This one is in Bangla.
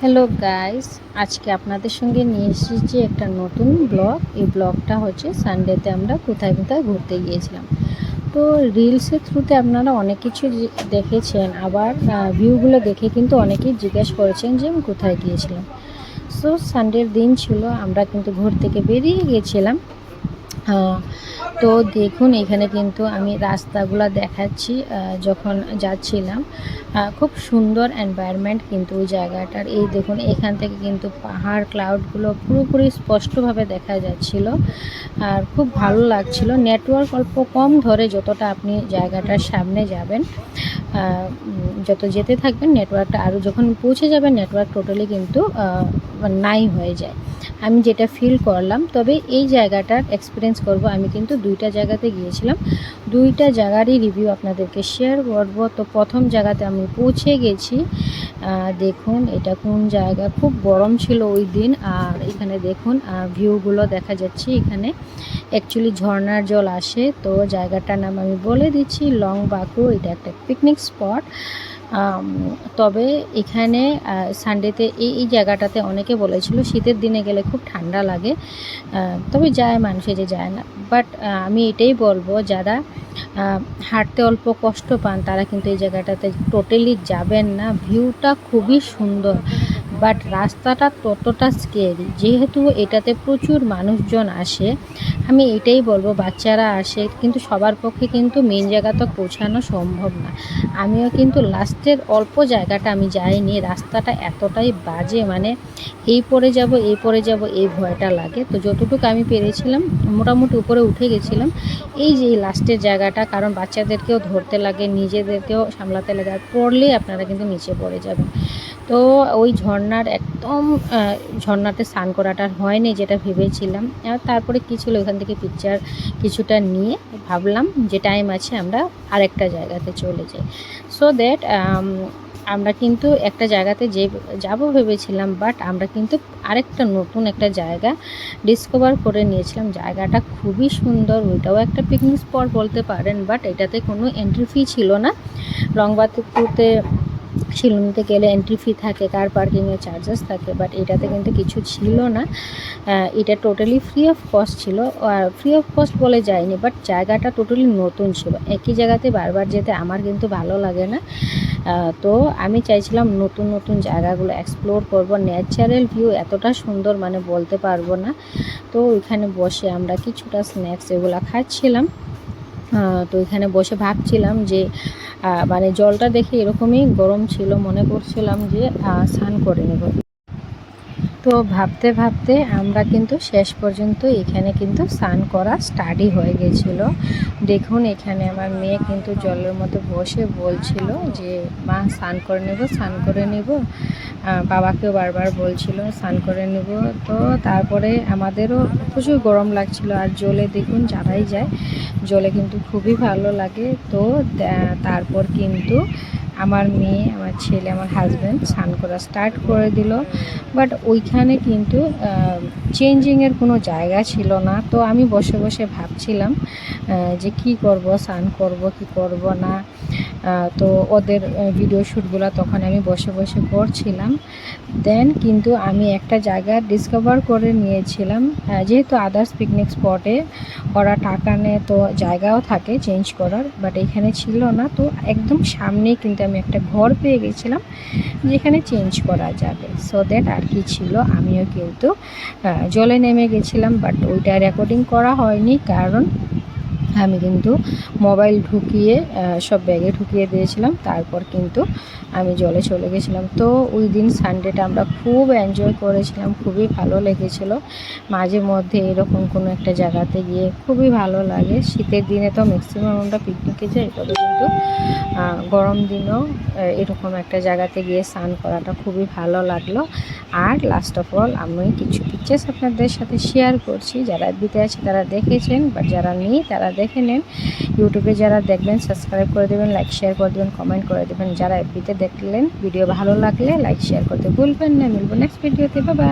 হ্যালো গাইস, আজকে আপনাদের সঙ্গে নিয়ে এসেছি একটা নতুন ব্লগ। এই ব্লগটা হচ্ছে সানডেতে আমরা কোথায় কোথায় ঘুরতে গিয়েছিলাম। তো রিলসের থ্রুতে আপনারা অনেক কিছু দেখেছেন, আবার ভিউগুলো দেখে কিন্তু অনেকেই জিজ্ঞেস করেছেন যে আমি কোথায় গিয়েছিলাম। সো সানডের দিন ছিল, আমরা কিন্তু ঘর থেকে বেরিয়ে গিয়েছিলাম। তো দেখুন এখানে কিন্তু আমি রাস্তাগুলো দেখাচ্ছি। যখন যাচ্ছিলাম খুব সুন্দর এনভায়রনমেন্ট কিন্তু ওই জায়গাটার। এই দেখুন এখান থেকে কিন্তু পাহাড় ক্লাউডগুলো পুরোপুরি স্পষ্টভাবে দেখা যাচ্ছিল, আর খুব ভালো লাগছিল। নেটওয়ার্ক অল্প কম ধরে যতটা আপনি জায়গাটার সামনে যাবেন, যত যেতে থাকবেন নেটওয়ার্কটা, আরও যখন পৌঁছে যাবেন নেটওয়ার্ক টোটালি কিন্তু নাই হয়ে যায়। আমি যেটা ফিল করলাম। তবে এই জায়গাটার এক্সপিরিয়েন্স করব, আমি কিন্তু দুইটা জায়গাতে গিয়েছিলাম, দুইটা জায়গারই রিভিউ আপনাদেরকে শেয়ার করব। তো প্রথম জায়গাতে আমি পৌঁছে গেছি। দেখুন এটা কোন জায়গা, খুব গরম ছিল ওই দিন। আর এখানে দেখুন ভিউগুলো দেখা যাচ্ছে। এখানে অ্যাকচুয়ালি ঝর্নার জল আসে। তো জায়গাটার নাম আমি বলে দিচ্ছি, লং বাকু। এটা একটা পিকনিক স্পট। তবে এখানে সানডেতে এই জায়গাটাতে অনেকে বলেছিল শীতের দিনে গেলে খুব ঠান্ডা লাগে, তবে যায় মানুষে যে যায় না। বাট আমি এটাই বলবো, যারা হাঁটতে অল্প কষ্ট পান তারা কিন্তু এই জায়গাটাতে টোটালি যাবেন না। ভিউটা খুবই সুন্দর, বাট রাস্তাটা ততটা স্কেরি। যেহেতু এটাতে প্রচুর মানুষজন আসে, আমি এটাই বলবো বাচ্চারা আসে, কিন্তু সবার পক্ষে কিন্তু মেন জায়গা তো পৌঁছানো সম্ভব না। আমিও কিন্তু লাস্টের অল্প জায়গাটা আমি যাইনি, রাস্তাটা এতটাই বাজে, মানে এই পরে যাব এই ভয়টা লাগে। তো যতটুকু আমি পেরেছিলাম মোটামুটি উপরে উঠে গেছিলাম। এই যে এই লাস্টের জায়গাটা, কারণ বাচ্চাদেরকেও ধরতে লাগে, নিজেদেরকেও সামলাতে লাগে, আর পড়লেই আপনারা কিন্তু নিচে পড়ে যাবেন। তো ওই ঝর্নার একদম ঝর্নাতে স্নান করাটা হয়নি যেটা ভেবেছিলাম। আর তারপরে কী ছিল, ওখান থেকে পিকচার কিছুটা নিয়ে ভাবলাম যে টাইম আছে আমরা আরেকটা জায়গাতে চলে যাই। সো দ্যাট আমরা কিন্তু একটা জায়গাতে যাব ভেবেছিলাম, বাট আমরা কিন্তু আরেকটা নতুন একটা জায়গা ডিসকভার করে নিয়েছিলাম। জায়গাটা খুবই সুন্দর, ওইটাও একটা পিকনিক স্পট বলতে পারেন, বাট এটাতে কোনো এন্ট্রি ফি ছিল না। লংবাতুতে শিলংতে গেলে এন্ট্রি ফি থাকে, কার পার্কিংয়ের চার্জেস থাকে, বাট এটাতে কিন্তু কিছু ছিল না। এটা টোটালি ফ্রি অফ কস্ট ছিল। আর ফ্রি অফ কস্ট বলে যায়নি, বাট জায়গাটা টোটালি নতুন ছিল। একই জায়গাতে বারবার যেতে আমার কিন্তু ভালো লাগে না। তো আমি চাইছিলাম নতুন নতুন জায়গাগুলো এক্সপ্লোর করব। ন্যাচারাল ভিউ এতটা সুন্দর মানে বলতে পারবো না। তো ওইখানে বসে আমরা কিছুটা স্ন্যাক্স এগুলো খাচ্ছিলাম। তো এখানে বসে ভাবছিলাম যে মানে জলটা দেখে এরকমই গরম ছিল, মনে করছিলাম যে স্নান করে নেব। তো ভাবতে ভাবতে আমরা কিন্তু শেষ পর্যন্ত এখানে কিন্তু স্নান করা স্টার্টই হয়ে গেছিলো। দেখুন এখানে আমার মেয়ে কিন্তু জলের মধ্যে বসে বলছিল যে মা স্নান করে নেব। বাবাকেও বারবার বলছিল স্নান করে নেব। তো তারপরে আমাদেরও প্রচুর গরম লাগছিল। আর জলে দেখুন যারাই যায় জলে কিন্তু খুবই ভালো লাগে। তো তারপর কিন্তু আমার মেয়ে, আমার ছেলে, আমার হাজব্যান্ড স্নান করা স্টার্ট করে দিল। বাট ওইখানে কিন্তু চেঞ্জিংয়ের কোনো জায়গা ছিল না। তো আমি বসে বসে ভাবছিলাম যে কি করব, স্নান করব কি করব না। তো ওদের ভিডিও শ্যুটগুলো তখন আমি বসে বসে করছিলাম। দেন কিন্তু আমি একটা জায়গা ডিসকভার করে নিয়েছিলাম। যেহেতু আদার্স পিকনিক স্পটে ওরা টাকা নেয়, তো জায়গাও থাকে চেঞ্জ করার, বাট এখানে ছিল না। তো একদম সামনেই কিন্তু আমি একটা ঘর পেয়ে গেছিলাম যেখানে চেঞ্জ করা যাবে। সো দ্যাট আর কি ছিল, আমিও কিন্তু জলে নেমে গেছিলাম, বাট ওইটা রেকর্ডিং করা হয়নি, কারণ আমি কিন্তু মোবাইল ঢুকিয়ে সব ব্যাগে ঢুকিয়ে দিয়েছিলাম। তারপর কিন্তু আমি জলে চলে গেছিলাম। তো ওই দিন সানডেটা আমরা খুব এনজয় করেছিলাম, খুবই ভালো লেগেছিল। মাঝে মধ্যে এরকম কোনো একটা জায়গাতে গিয়ে খুবই ভালো লাগে। শীতের দিনে তো ম্যাক্সিমাম আমরা পিকনিকে যাই, তবে কিন্তু গরম দিনেও এরকম একটা জায়গাতে গিয়ে স্নান করাটা খুবই ভালো লাগলো। আর লাস্ট অফ অল আমি কিছু পিকচার্স আপনাদের সাথে শেয়ার করছি। যারা এফবিতে আছে তারা দেখেছেন, বাট যারা নেই তারা দেখে নেন। ইউটিউবে যারা দেখবেন সাবস্ক্রাইব করে দেবেন, লাইক শেয়ার করে দেবেন, কমেন্ট করে দেবেন। যারা এফবিতে দেখলেন ভিডিও ভালো লাগলে লাইক শেয়ার করতে ভুলবেন না। মিলবো নেক্সট ভিডিওতে, বাই বাই।